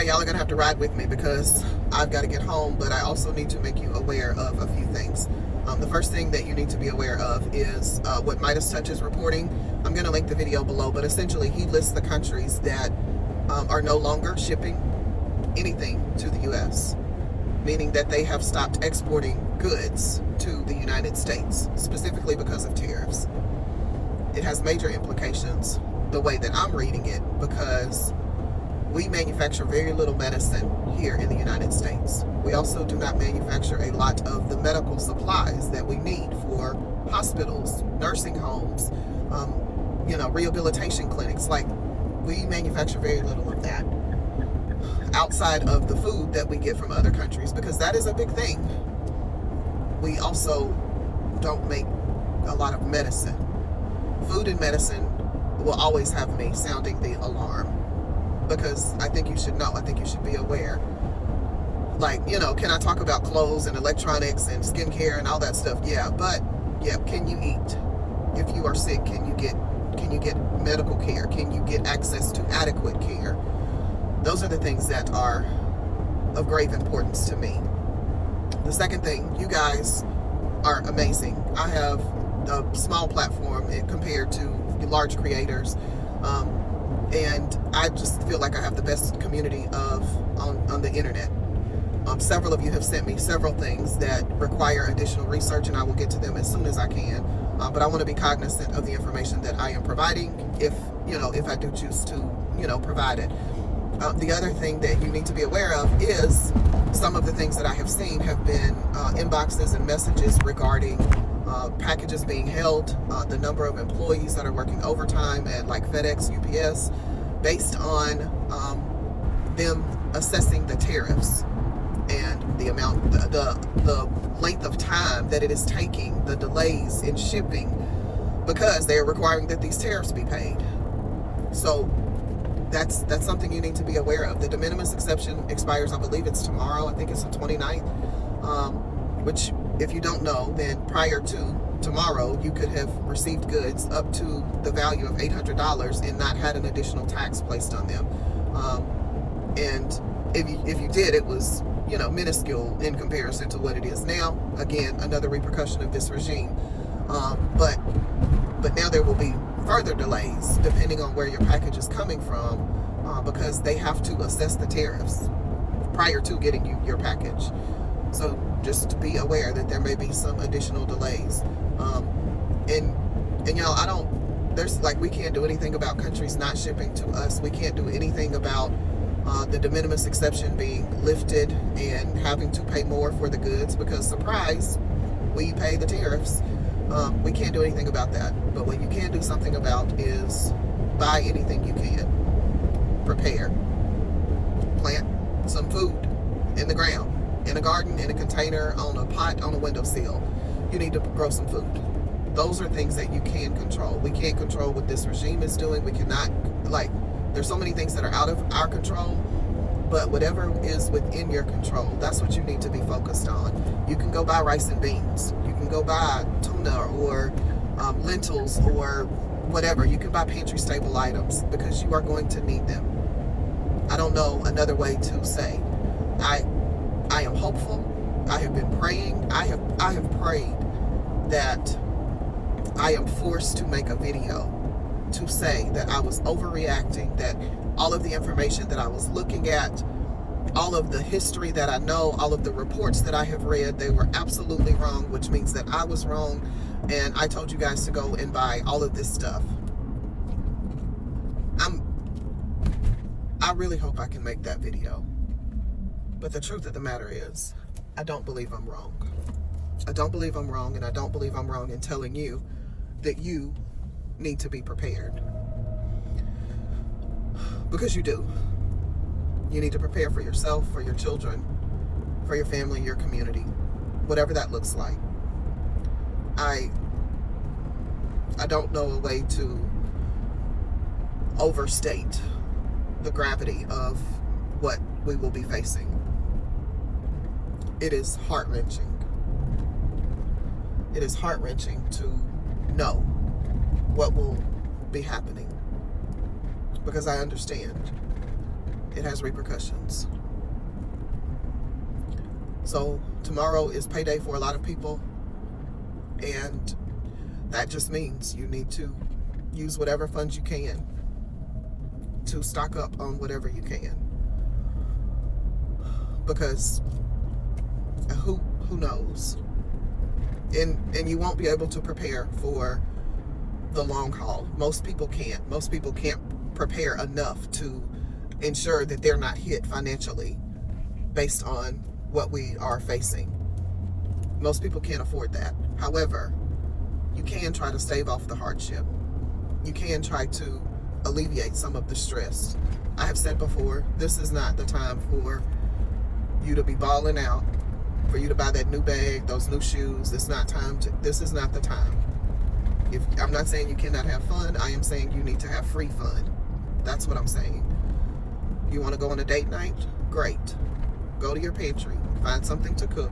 y'all are gonna have to ride with me because I've got to get home, but I also need to make you aware of a few things. The first thing that you need to be aware of is what Midas Touch is reporting. I'm going to link the video below, but essentially he lists the countries that are no longer shipping anything to the U.S., meaning that they have stopped exporting goods to the United States, specifically because of tariffs. It has major implications the way that I'm reading it, because we manufacture very little medicine here in the United States. We also do not manufacture a lot of the medical supplies that we need for hospitals, nursing homes, rehabilitation clinics. Like, we manufacture very little of that outside of the food that we get from other countries, because that is a big thing. We also don't make a lot of medicine. Food and medicine will always have me sounding the alarm, because I think you should know. I think you should be aware. Like, can I talk about clothes and electronics and skincare and all that stuff? Yeah, but can you eat? If you are sick, can you get medical care? Can you get access to adequate care? Those are the things that are of grave importance to me. The second thing, you guys are amazing. I have a small platform compared to large creators. And I just feel like I have the best community on the internet. Several of you have sent me several things that require additional research, and I will get to them as soon as I can. But I want to be cognizant of the information that I am providing, if I do choose to, provide it. The other thing that you need to be aware of is some of the things that I have seen have been inboxes and messages regarding packages being held, the number of employees that are working overtime at like FedEx, UPS, based on them assessing the tariffs and the amount, the length of time that it is taking, the delays in shipping, because they are requiring that these tariffs be paid. So that's something you need to be aware of. The de minimis exception expires, I believe it's tomorrow. I think it's the 29th, which, if you don't know, then prior to tomorrow, you could have received goods up to the value of $800 and not had an additional tax placed on them. And if you did, it was, minuscule in comparison to what it is now. Again, another repercussion of this regime. But now there will be further delays depending on where your package is coming from, because they have to assess the tariffs prior to getting you your package. So just be aware that there may be some additional delays. And we can't do anything about countries not shipping to us. We can't do anything about the de minimis exception being lifted and having to pay more for the goods, because, surprise, we pay the tariffs. We can't do anything about that. But what you can do something about is buy anything you can. Prepare. Plant some food in the ground, in a garden, in a container, on a pot, on a windowsill. You need to grow some food. Those are things that you can control. We can't control what this regime is doing. We cannot, there's so many things that are out of our control, but whatever is within your control, that's what you need to be focused on. You can go buy rice and beans. You can go buy tuna or lentils or whatever. You can buy pantry stable items, because you are going to need them. I don't know another way to say. I am hopeful. I have been praying. I have prayed that I am forced to make a video to say that I was overreacting, that all of the information that I was looking at, all of the history that I know, all of the reports that I have read, they were absolutely wrong, which means that I was wrong, and I told you guys to go and buy all of this stuff. I really hope I can make that video. But the truth of the matter is, I don't believe I'm wrong. I don't believe I'm wrong, and I don't believe I'm wrong in telling you that you need to be prepared. Because you do. You need to prepare for yourself, for your children, for your family, your community, whatever that looks like. I don't know a way to overstate the gravity of what we will be facing. It is heart-wrenching. It is heart-wrenching to know what will be happening, because I understand. it has repercussions. So tomorrow is payday for a lot of people, and that just means you need to use whatever funds you can to stock up on whatever you can, because who knows, and you won't be able to prepare for the long haul. Most people can't prepare enough to ensure that they're not hit financially based on what we are facing. Most people can't afford that. However, you can try to stave off the hardship. You can try to alleviate some of the stress. I have said before, this is not the time for you to be balling out, for you to buy that new bag, those new shoes. This is not the time. I'm not saying you cannot have fun. I am saying you need to have free fun. That's what I'm saying. You want to go on a date night? Great. Go to your pantry, find something to cook,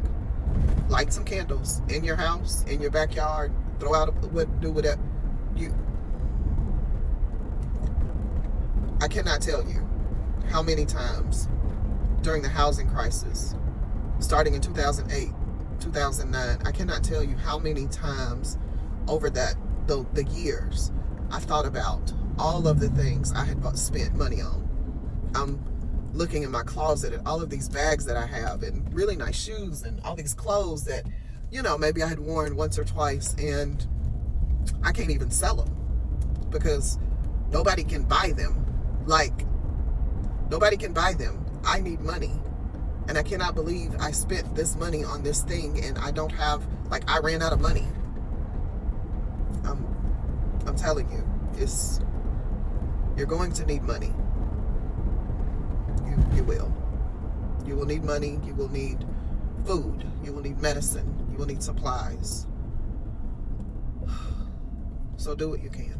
light some candles in your house, in your backyard, do whatever. I cannot tell you how many times during the housing crisis, starting in 2008, 2009, I cannot tell you how many times over the years I thought about all of the things I had spent money on. I'm looking in my closet at all of these bags that I have, and really nice shoes, and all these clothes that, maybe I had worn once or twice, and I can't even sell them because nobody can buy them. Nobody can buy them. I need money, and I cannot believe I spent this money on this thing, and I don't have, I ran out of money. I'm telling you, you're going to need money. You will. You will need money. You will need food. You will need medicine. You will need supplies. So do what you can.